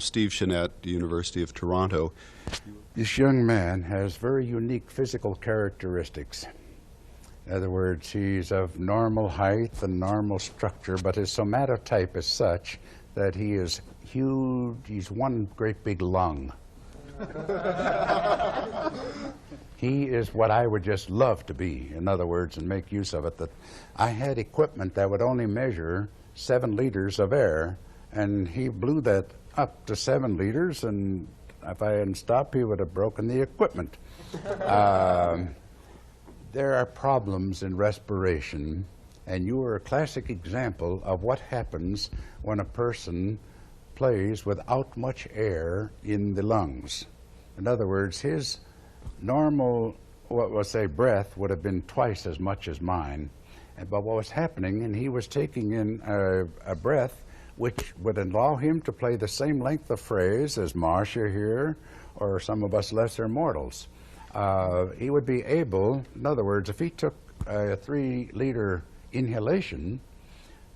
I'm Steve Chenette, the University of Toronto. This young man has very unique physical characteristics. In other words, he's of normal height and normal structure, but his somatotype is such that he is huge. He's one great big lung. He is what I would just love to be, in other words, and make use of it. That I had equipment that would only measure 7 liters of air, and he blew that up to 7 liters, and if I hadn't stopped, he would have broken the equipment. There are problems in respiration, and you are a classic example of what happens when a person plays without much air in the lungs. In other words, his normal, what we'll say, breath would have been twice as much as mine. But what was happening, and he was taking in a breath which would allow him to play the same length of phrase as Marcia here, or some of us lesser mortals. He would be able, in other words, if he took a 3-liter inhalation,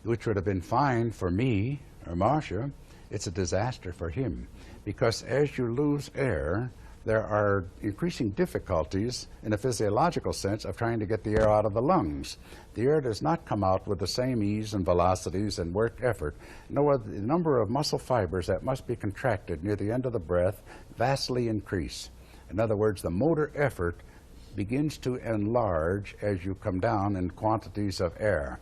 which would have been fine for me or Marcia, it's a disaster for him. Because as you lose air, there are increasing difficulties in a physiological sense of trying to get the air out of the lungs. The air does not come out with the same ease and velocities and work effort. No, the number of muscle fibers that must be contracted near the end of the breath vastly increase. In other words, the motor effort begins to enlarge as you come down in quantities of air.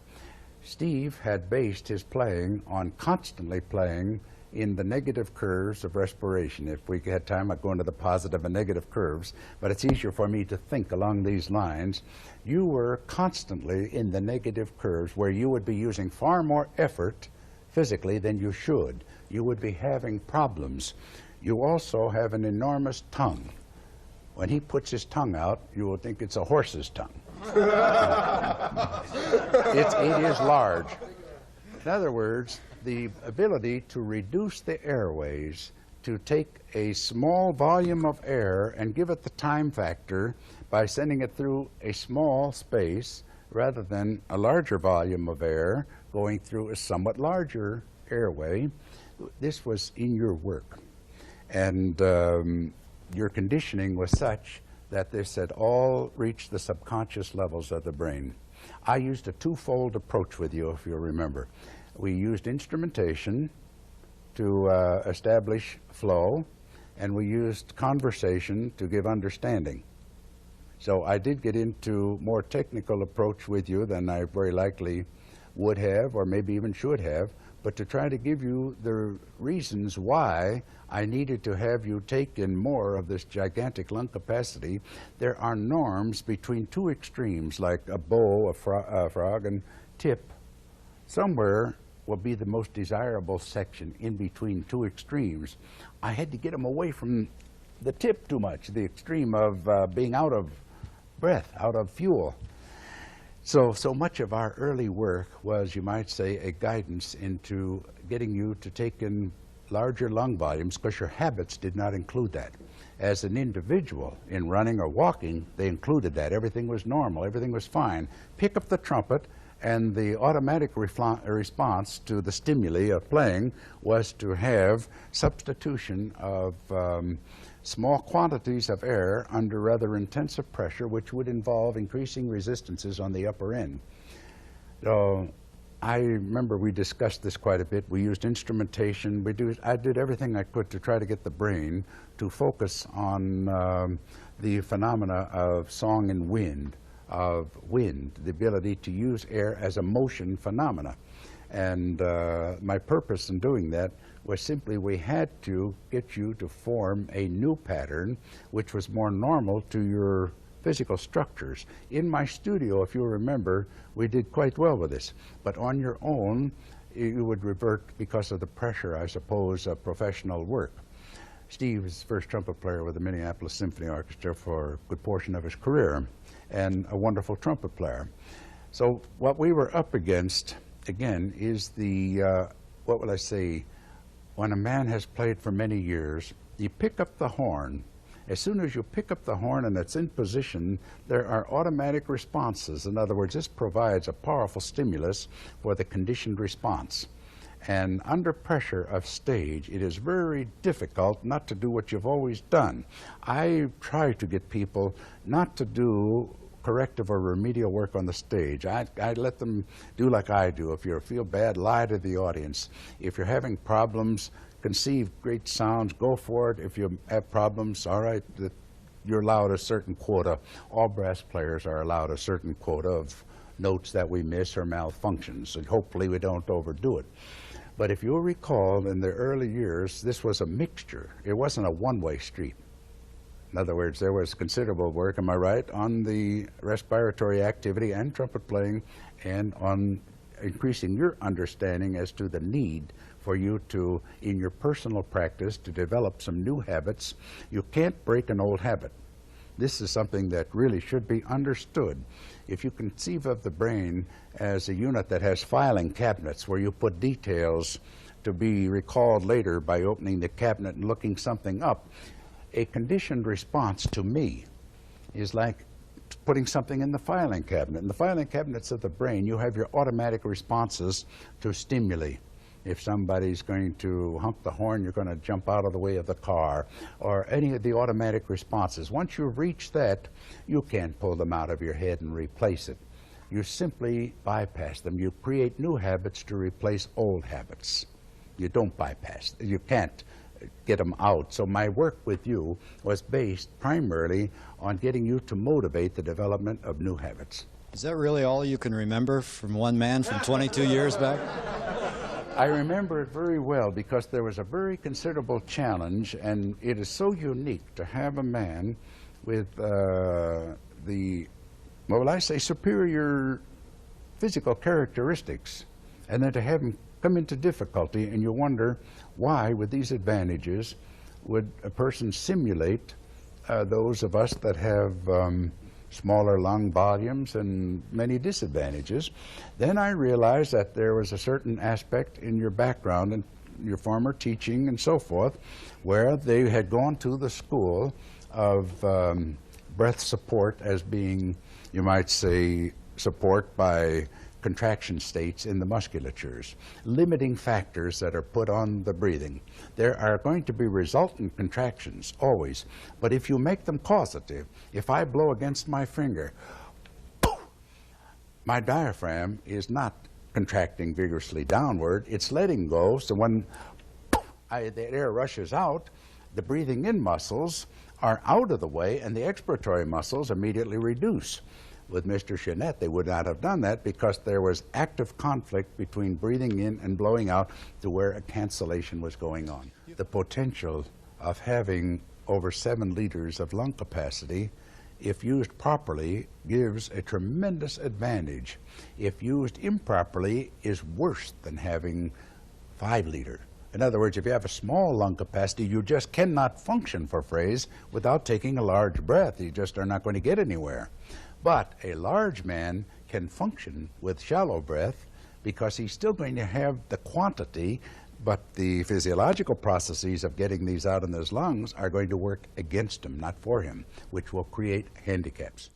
Steve had based his playing on constantly playing in the negative curves of respiration. If we had time, I'd go into the positive and negative curves, but it's easier for me to think along these lines. You were constantly in the negative curves where you would be using far more effort physically than you should. You would be having problems. You also have an enormous tongue. When he puts his tongue out, you will think it's a horse's tongue. It is large. In other words, the ability to reduce the airways, to take a small volume of air and give it the time factor by sending it through a small space rather than a larger volume of air going through a somewhat larger airway. This was in your work. And your conditioning was such that this had all reached the subconscious levels of the brain. I used a twofold approach with you, if you'll remember. We used instrumentation to establish flow, and we used conversation to give understanding. So I did get into more technical approach with you than I very likely would have, or maybe even should have, but to try to give you the reasons why I needed to have you take in more of this gigantic lung capacity. There are norms between 2 extremes, like a bow, a frog, and tip. Somewhere will be the most desirable section in between 2 extremes. I had to get them away from the tip too much, the extreme of being out of breath, out of fuel. So much of our early work was, you might say, a guidance into getting you to take in larger lung volumes, because your habits did not include that. As an individual, in running or walking, they included that. Everything was normal, everything was fine. Pick up the trumpet, and the automatic response to the stimuli of playing was to have substitution of small quantities of air under rather intensive pressure, which would involve increasing resistances on the upper end. So I remember we discussed this quite a bit. We used instrumentation. I did everything I could to try to get the brain to focus on the phenomena of song and wind, the ability to use air as a motion phenomena. And my purpose in doing that was simply we had to get you to form a new pattern which was more normal to your physical structures. In my studio, if you remember, we did quite well with this. But on your own, you would revert because of the pressure, I suppose, of professional work. Steve is the first trumpet player with the Minneapolis Symphony Orchestra for a good portion of his career, and a wonderful trumpet player. So what we were up against, again, is the, what will I say, when a man has played for many years, you pick up the horn. As soon as you pick up the horn and it's in position, there are automatic responses. In other words, this provides a powerful stimulus for the conditioned response. And under pressure of stage, it is very difficult not to do what you've always done. I try to get people not to do corrective or remedial work on the stage. I let them do like I do. If you feel bad, lie to the audience. If you're having problems, conceive great sounds, go for it. If you have problems, all right, you're allowed a certain quota. All brass players are allowed a certain quota of notes that we miss or malfunctions, and hopefully we don't overdo it. But if you'll recall, in the early years, this was a mixture. It wasn't a one-way street. In other words, there was considerable work, am I right, on the respiratory activity and trumpet playing, and on increasing your understanding as to the need for you to, in your personal practice, to develop some new habits. You can't break an old habit. This is something that really should be understood. If you conceive of the brain as a unit that has filing cabinets where you put details to be recalled later by opening the cabinet and looking something up, a conditioned response to me is like putting something in the filing cabinet. In the filing cabinets of the brain, you have your automatic responses to stimuli. If somebody's going to honk the horn, you're going to jump out of the way of the car, or any of the automatic responses. Once you reach that, you can't pull them out of your head and replace it. You simply bypass them. You create new habits to replace old habits. You don't bypass. You can't get them out. So my work with you was based primarily on getting you to motivate the development of new habits. Is that really all you can remember from one man from 22 years back? I remember it very well because there was a very considerable challenge, and it is so unique to have a man with superior physical characteristics, and then to have him come into difficulty, and you wonder why, with these advantages, would a person simulate those of us that have smaller lung volumes and many disadvantages. Then I realized that there was a certain aspect in your background and your former teaching and so forth where they had gone to the school of breath support as being, you might say, support by contraction states in the musculatures, limiting factors that are put on the breathing. There are going to be resultant contractions, always, but if you make them causative, if I blow against my finger, my diaphragm is not contracting vigorously downward, it's letting go, so when the air rushes out, the breathing in muscles are out of the way and the expiratory muscles immediately reduce. With Mr. Chenette, they would not have done that because there was active conflict between breathing in and blowing out to where a cancellation was going on. The potential of having over 7 liters of lung capacity, if used properly, gives a tremendous advantage. If used improperly, is worse than having 5 liter. In other words, if you have a small lung capacity, you just cannot function for phrase without taking a large breath. You just are not going to get anywhere. But a large man can function with shallow breath because he's still going to have the quantity, but the physiological processes of getting these out in his lungs are going to work against him, not for him, which will create handicaps.